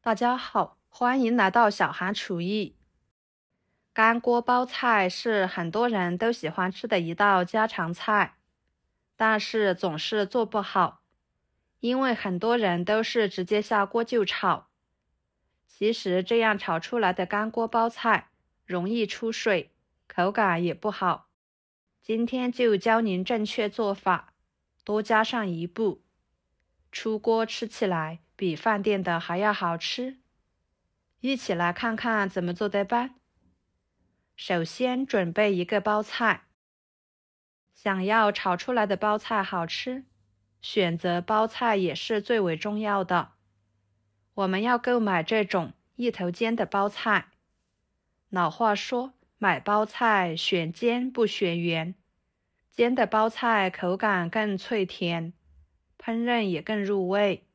大家好，欢迎来到小韩厨艺。干锅包菜是很多人都喜欢吃的一道家常菜，但是总是做不好，因为很多人都是直接下锅就炒。其实这样炒出来的干锅包菜容易出水，口感也不好。今天就教您正确做法，多加上一步，出锅吃起来比饭店的还要好吃。一起来看看怎么做的吧。首先准备一个包菜，想要炒出来的包菜好吃，选择包菜也是最为重要的。我们要购买这种一头尖的包菜。老话说，买包菜选尖不选圆，尖的包菜口感更脆甜，烹饪也更入味。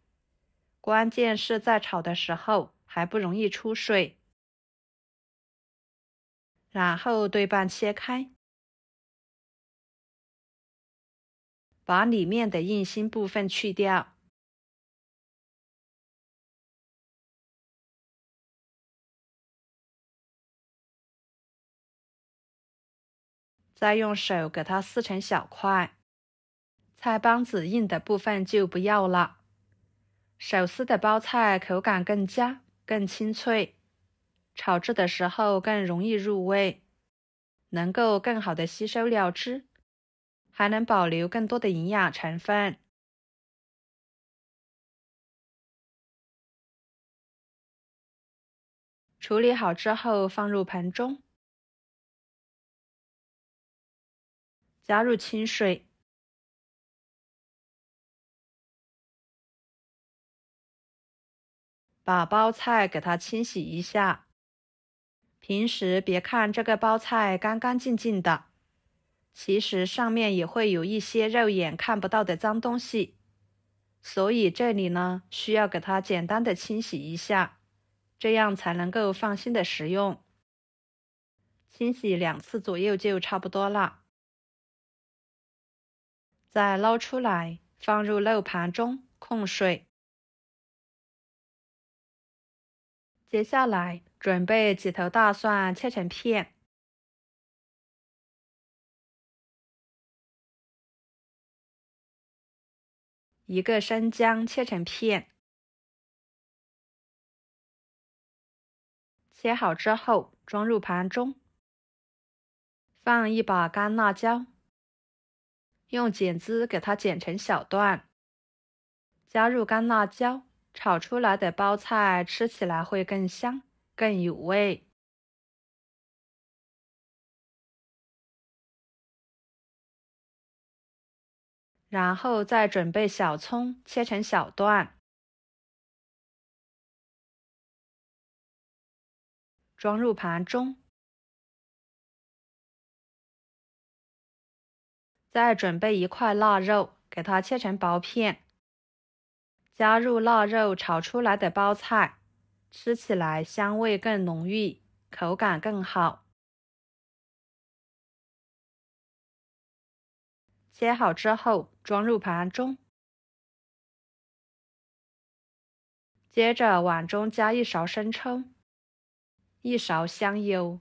关键是在炒的时候还不容易出水。然后对半切开，把里面的硬心部分去掉。再用手给它撕成小块，菜帮子硬的部分就不要了。手撕的包菜口感更佳，更清脆，炒制的时候更容易入味，能够更好的吸收料汁，还能保留更多的营养成分。处理好之后放入盆中，加入清水，把包菜给它清洗一下。平时别看这个包菜干干净净的，其实上面也会有一些肉眼看不到的脏东西，所以这里呢需要给它简单的清洗一下，这样才能够放心的食用。清洗2次左右就差不多了。再捞出来，放入漏盘中控水。接下来准备几头大蒜切成片，一个生姜切成片。切好之后装入盘中，放一把干辣椒，用剪子给它剪成小段，加入干辣椒，炒出来的包菜吃起来会更香，更有味。然后再准备小葱切成小段，装入盘中。再准备一块腊肉，给它切成薄片，加入腊肉炒出来的包菜，吃起来香味更浓郁，口感更好。切好之后装入盘中，接着碗中加1勺生抽，1勺香油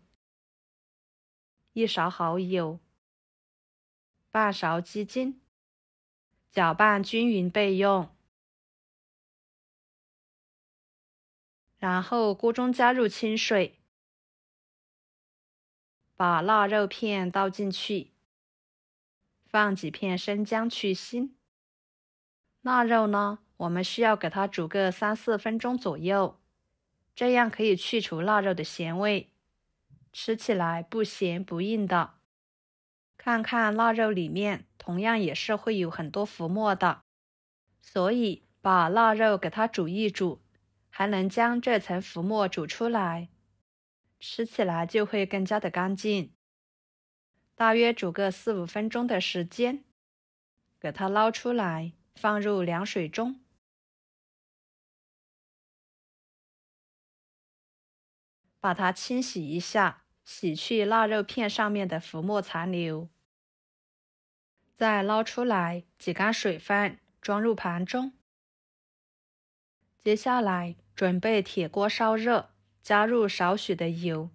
，1勺蚝油，半勺鸡精，搅拌均匀备用。然后锅中加入清水，把腊肉片倒进去，放几片生姜去腥。腊肉呢，我们需要给它煮个3-4分钟左右，这样可以去除腊肉的咸味，吃起来不咸不硬的。看看腊肉里面同样也是会有很多浮沫的，所以把腊肉给它煮一煮，还能将这层浮沫煮出来，吃起来就会更加的干净。大约煮个4-5分钟的时间，给它捞出来，放入凉水中，把它清洗一下，洗去腊肉片上面的浮沫残留。再捞出来，挤干水分，装入盘中。接下来准备铁锅烧热，加入少许的油。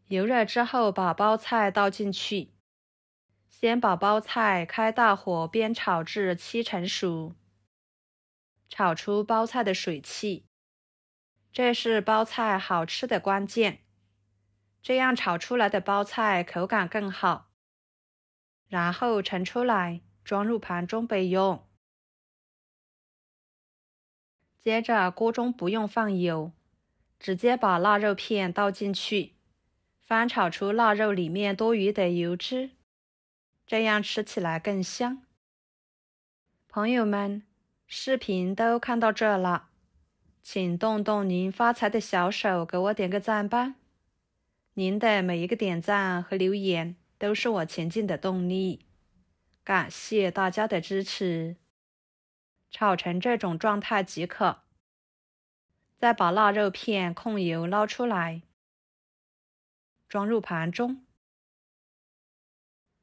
油热之后，把包菜倒进去，先把包菜开大火煸炒至7成熟，炒出包菜的水汽，这是包菜好吃的关键。这样炒出来的包菜口感更好。然后盛出来，装入盘中备用。接着锅中不用放油，直接把腊肉片倒进去，翻炒出腊肉里面多余的油脂，这样吃起来更香。朋友们，视频都看到这了，请动动您发财的小手，给我点个赞吧。您的每一个点赞和留言都是我前进的动力，感谢大家的支持。炒成这种状态即可，再把腊肉片控油捞出来，装入盘中，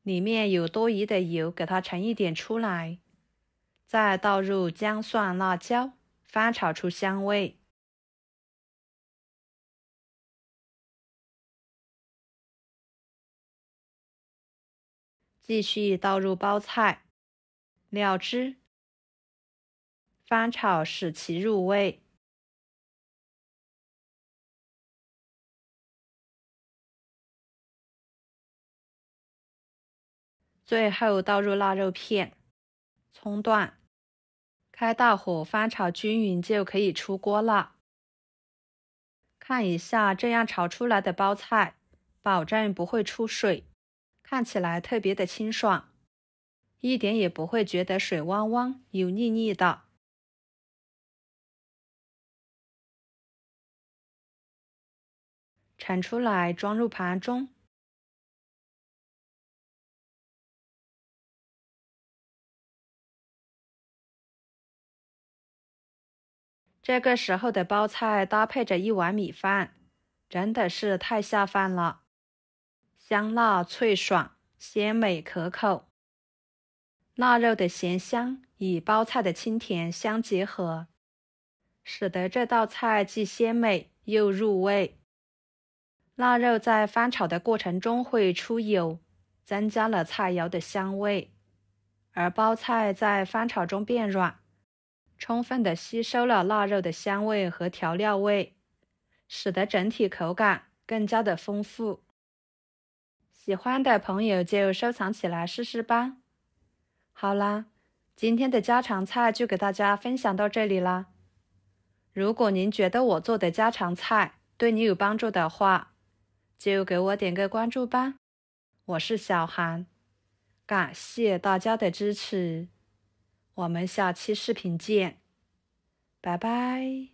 里面有多余的油给它盛一点出来，再倒入姜蒜辣椒，翻炒出香味。继续倒入包菜、料汁，翻炒使其入味。最后倒入腊肉片、葱段，开大火翻炒均匀就可以出锅了。看一下这样炒出来的包菜，保证不会出水，看起来特别的清爽，一点也不会觉得水汪汪、油腻腻的。盛出来装入盘中。这个时候的包菜搭配着一碗米饭，真的是太下饭了，香辣脆爽，鲜美可口。腊肉的咸香与包菜的清甜相结合，使得这道菜既鲜美又入味。腊肉在翻炒的过程中会出油，增加了菜肴的香味，而包菜在翻炒中变软，充分地吸收了腊肉的香味和调料味，使得整体口感更加的丰富。喜欢的朋友就收藏起来试试吧。好啦，今天的家常菜就给大家分享到这里啦。如果您觉得我做的家常菜对你有帮助的话，就给我点个关注吧。我是小韩，感谢大家的支持，我们下期视频见，拜拜。